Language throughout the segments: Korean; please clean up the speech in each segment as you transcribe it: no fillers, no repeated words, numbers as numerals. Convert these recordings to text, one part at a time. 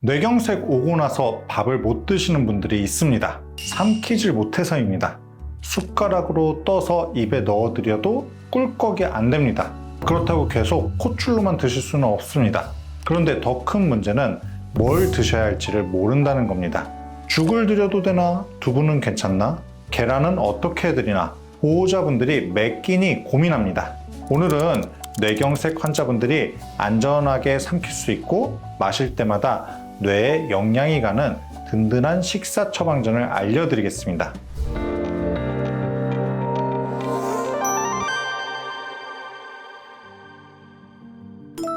뇌경색 오고 나서 밥을 못 드시는 분들이 있습니다. 삼키질 못해서입니다. 숟가락으로 떠서 입에 넣어드려도 꿀꺽이 안 됩니다. 그렇다고 계속 콧줄로만 드실 수는 없습니다. 그런데 더 큰 문제는 뭘 드셔야 할지를 모른다는 겁니다. 죽을 드려도 되나? 두부는 괜찮나? 계란은 어떻게 해드리나? 보호자분들이 매 끼니 고민합니다. 오늘은 뇌경색 환자분들이 안전하게 삼킬 수 있고 마실 때마다 뇌에 영양이 가는 든든한 식사 처방전을 알려드리겠습니다.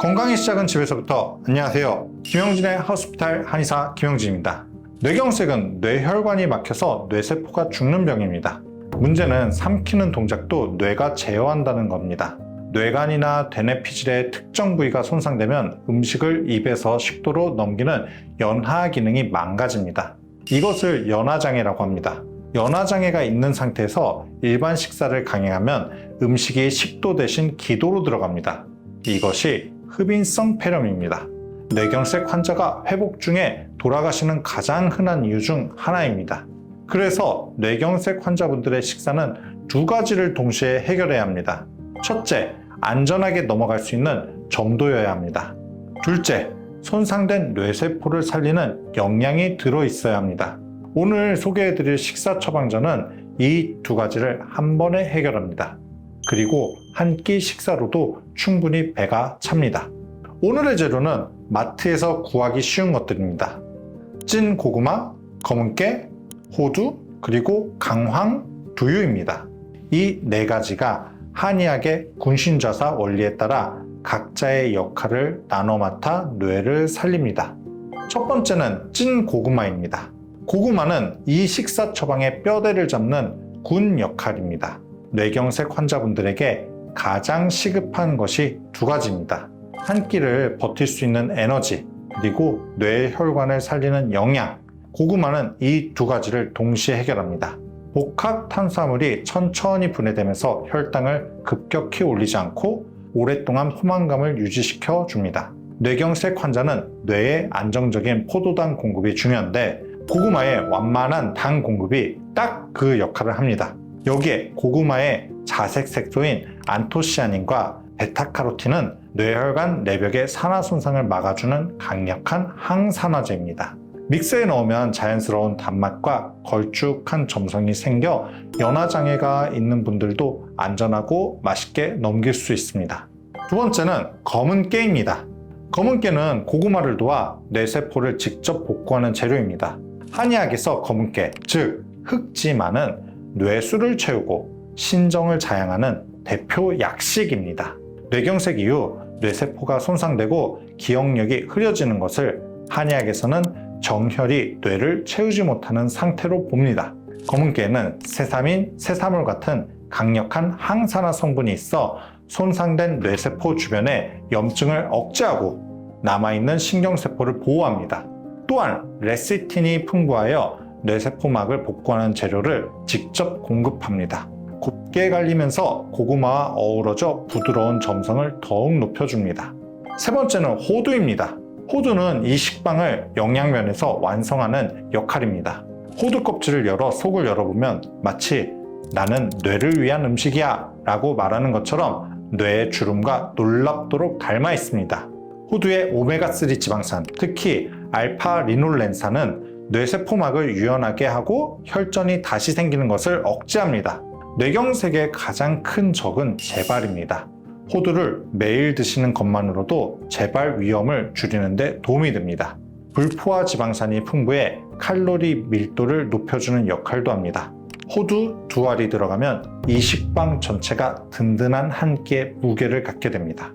건강의 시작은 집에서부터. 안녕하세요. 김영진의 하우스피탈 한의사 김영진입니다. 뇌경색은 뇌혈관이 막혀서 뇌세포가 죽는 병입니다. 문제는 삼키는 동작도 뇌가 제어한다는 겁니다. 뇌간이나 대뇌피질의 특정 부위가 손상되면 음식을 입에서 식도로 넘기는 연하 기능이 망가집니다. 이것을 연하장애라고 합니다. 연하장애가 있는 상태에서 일반 식사를 강행하면 음식이 식도 대신 기도로 들어갑니다. 이것이 흡인성 폐렴입니다. 뇌경색 환자가 회복 중에 돌아가시는 가장 흔한 이유 중 하나입니다. 그래서 뇌경색 환자분들의 식사는 두 가지를 동시에 해결해야 합니다. 첫째, 안전하게 넘어갈 수 있는 점도여야 합니다. 둘째, 손상된 뇌세포를 살리는 영양이 들어있어야 합니다. 오늘 소개해드릴 식사 처방전은 이 두 가지를 한 번에 해결합니다. 그리고 한 끼 식사로도 충분히 배가 찹니다. 오늘의 재료는 마트에서 구하기 쉬운 것들입니다. 찐 고구마, 검은깨, 호두, 그리고 강황, 두유입니다. 이 네 가지가 한의학의 군신좌사 원리에 따라 각자의 역할을 나눠 맡아 뇌를 살립니다. 첫 번째는 찐 고구마입니다. 고구마는 이 식사 처방의 뼈대를 잡는 군 역할입니다. 뇌경색 환자분들에게 가장 시급한 것이 두 가지입니다. 한 끼를 버틸 수 있는 에너지, 그리고 뇌혈관을 살리는 영양. 고구마는 이 두 가지를 동시에 해결합니다. 복합 탄수화물이 천천히 분해되면서 혈당을 급격히 올리지 않고 오랫동안 포만감을 유지시켜 줍니다. 뇌경색 환자는 뇌에 안정적인 포도당 공급이 중요한데 고구마의 완만한 당 공급이 딱 그 역할을 합니다. 여기에 고구마의 자색 색소인 안토시아닌과 베타카로틴은 뇌혈관 내벽의 산화 손상을 막아주는 강력한 항산화제입니다. 믹스에 넣으면 자연스러운 단맛과 걸쭉한 점성이 생겨 연하장애가 있는 분들도 안전하고 맛있게 넘길 수 있습니다. 두 번째는 검은깨입니다. 검은깨는 고구마를 도와 뇌세포를 직접 복구하는 재료입니다. 한의학에서 검은깨, 즉 흑지마는 뇌수를 채우고 신정을 자양하는 대표 약식입니다. 뇌경색 이후 뇌세포가 손상되고 기억력이 흐려지는 것을 한의학에서는 정혈이 뇌를 채우지 못하는 상태로 봅니다. 검은깨에는 세사민, 세사물 같은 강력한 항산화 성분이 있어 손상된 뇌세포 주변에 염증을 억제하고 남아있는 신경세포를 보호합니다. 또한 레시틴이 풍부하여 뇌세포막을 복구하는 재료를 직접 공급합니다. 곱게 갈리면서 고구마와 어우러져 부드러운 점성을 더욱 높여줍니다. 세 번째는 호두입니다. 호두는 이 식빵을 영양면에서 완성하는 역할입니다. 호두 껍질을 열어 속을 열어보면 마치 나는 뇌를 위한 음식이야 라고 말하는 것처럼 뇌의 주름과 놀랍도록 닮아 있습니다. 호두의 오메가3 지방산, 특히 알파 리놀렌산은 뇌세포막을 유연하게 하고 혈전이 다시 생기는 것을 억제합니다. 뇌경색의 가장 큰 적은 재발입니다. 호두를 매일 드시는 것만으로도 재발 위험을 줄이는 데 도움이 됩니다. 불포화 지방산이 풍부해 칼로리 밀도를 높여주는 역할도 합니다. 호두 두 알이 들어가면 이 식빵 전체가 든든한 한 끼의 무게를 갖게 됩니다.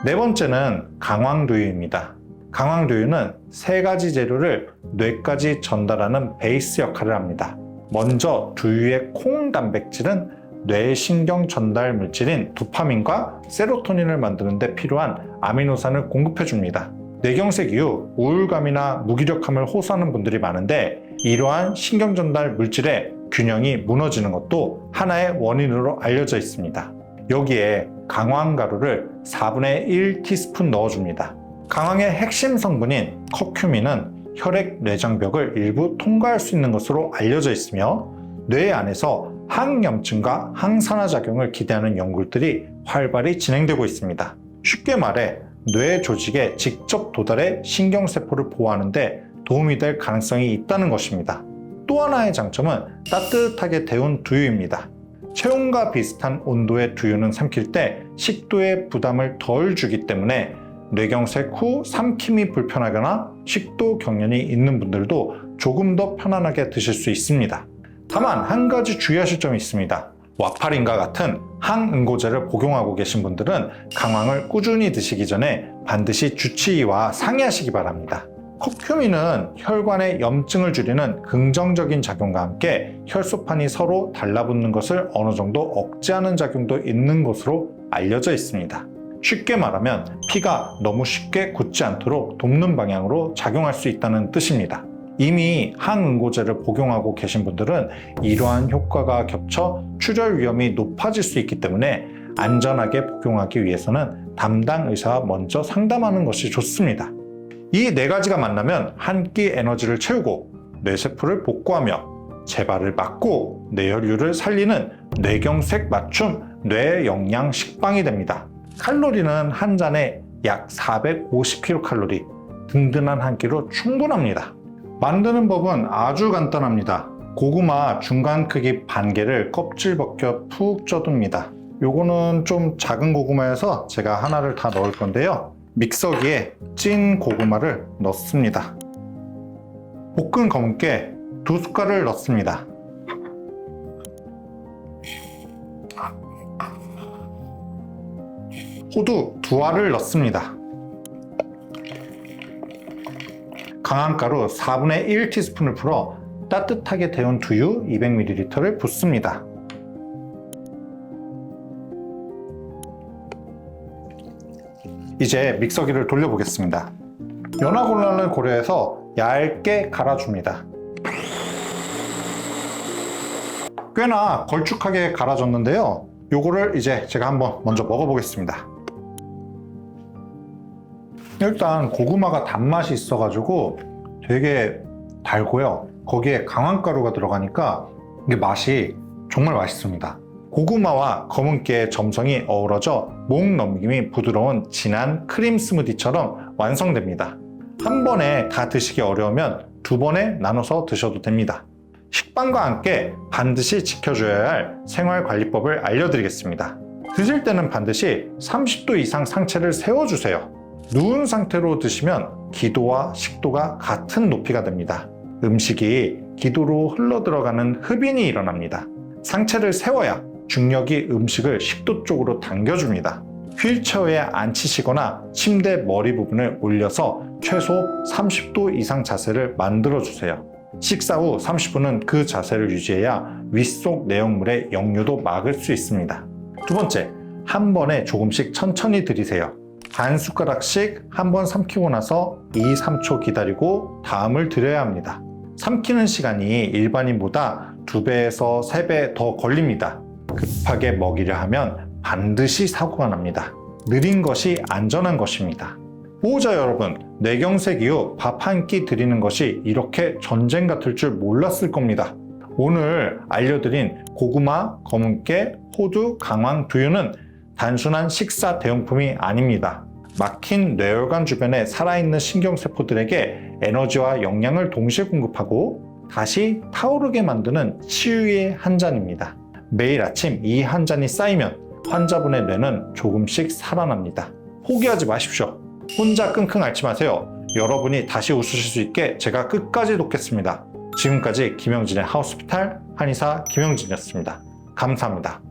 네 번째는 강황두유입니다. 강황두유는 세 가지 재료를 뇌까지 전달하는 베이스 역할을 합니다. 먼저 두유의 콩 단백질은 뇌신경 전달 물질인 도파민과 세로토닌을 만드는 데 필요한 아미노산을 공급해줍니다. 뇌경색 이후 우울감이나 무기력함을 호소하는 분들이 많은데 이러한 신경 전달 물질의 균형이 무너지는 것도 하나의 원인으로 알려져 있습니다. 여기에 강황가루를 4분의 1티스푼 넣어줍니다. 강황의 핵심 성분인 커큐민은 혈액 뇌장벽을 일부 통과할 수 있는 것으로 알려져 있으며 뇌 안에서 항염증과 항산화작용을 기대하는 연구들이 활발히 진행되고 있습니다. 쉽게 말해 뇌 조직에 직접 도달해 신경세포를 보호하는 데 도움이 될 가능성이 있다는 것입니다. 또 하나의 장점은 따뜻하게 데운 두유입니다. 체온과 비슷한 온도의 두유는 삼킬 때 식도에 부담을 덜 주기 때문에 뇌경색 후 삼킴이 불편하거나 식도 경련이 있는 분들도 조금 더 편안하게 드실 수 있습니다. 다만 한 가지 주의하실 점이 있습니다. 와파린과 같은 항응고제를 복용하고 계신 분들은 강황을 꾸준히 드시기 전에 반드시 주치의와 상의하시기 바랍니다. 커큐민은 혈관의 염증을 줄이는 긍정적인 작용과 함께 혈소판이 서로 달라붙는 것을 어느 정도 억제하는 작용도 있는 것으로 알려져 있습니다. 쉽게 말하면 피가 너무 쉽게 굳지 않도록 돕는 방향으로 작용할 수 있다는 뜻입니다. 이미 항응고제를 복용하고 계신 분들은 이러한 효과가 겹쳐 출혈 위험이 높아질 수 있기 때문에 안전하게 복용하기 위해서는 담당 의사와 먼저 상담하는 것이 좋습니다. 이 네 가지가 만나면 한 끼 에너지를 채우고 뇌세포를 복구하며 재발을 막고 뇌혈류를 살리는 뇌경색 맞춤 뇌영양 식빵이 됩니다. 칼로리는 한 잔에 약 450kcal, 든든한 한 끼로 충분합니다. 만드는 법은 아주 간단합니다. 고구마 중간 크기 반 개를 껍질 벗겨 푹 쪄둡니다. 요거는 좀 작은 고구마여서 제가 하나를 다 넣을 건데요. 믹서기에 찐 고구마를 넣습니다. 볶은 검은깨 2숟갈을 넣습니다. 호두 2알을 넣습니다. 강황가루 4분의 1티스푼을 풀어 따뜻하게 데운 두유 200ml를 붓습니다. 이제 믹서기를 돌려보겠습니다. 연화곤란을 고려해서 얇게 갈아줍니다. 꽤나 걸쭉하게 갈아졌는데요. 요거를 이제 제가 한번 먼저 먹어보겠습니다. 일단 고구마가 단맛이 있어가지고 되게 달고요. 거기에 강황가루가 들어가니까 이게 맛이 정말 맛있습니다. 고구마와 검은깨의 점성이 어우러져 목 넘김이 부드러운 진한 크림 스무디처럼 완성됩니다. 한 번에 다 드시기 어려우면 2번에 나눠서 드셔도 됩니다. 식빵과 함께 반드시 지켜줘야 할 생활관리법을 알려드리겠습니다. 드실 때는 반드시 30도 이상 상체를 세워주세요. 누운 상태로 드시면 기도와 식도가 같은 높이가 됩니다. 음식이 기도로 흘러들어가는 흡인이 일어납니다. 상체를 세워야 중력이 음식을 식도 쪽으로 당겨줍니다. 휠체어에 앉히시거나 침대 머리 부분을 올려서 최소 30도 이상 자세를 만들어주세요. 식사 후 30분은 그 자세를 유지해야 윗속 내용물의 역류도 막을 수 있습니다. 두 번째, 한 번에 조금씩 천천히 들이세요. 반 숟가락씩 한 번 삼키고 나서 2-3초 기다리고 다음을 들여야 합니다. 삼키는 시간이 일반인보다 2배에서 3배 더 걸립니다. 급하게 먹이려 하면 반드시 사고가 납니다. 느린 것이 안전한 것입니다. 보호자 여러분, 뇌경색 이후 밥 한 끼 드리는 것이 이렇게 전쟁 같을 줄 몰랐을 겁니다. 오늘 알려드린 고구마, 검은깨, 호두, 강황, 두유는 단순한 식사 대용품이 아닙니다. 막힌 뇌혈관 주변에 살아있는 신경세포들에게 에너지와 영양을 동시에 공급하고 다시 타오르게 만드는 치유의 한 잔입니다. 매일 아침 이 한 잔이 쌓이면 환자분의 뇌는 조금씩 살아납니다. 포기하지 마십시오. 혼자 끙끙 앓지 마세요. 여러분이 다시 웃으실 수 있게 제가 끝까지 돕겠습니다. 지금까지 김영진의 하우스피탈 한의사 김영진이었습니다. 감사합니다.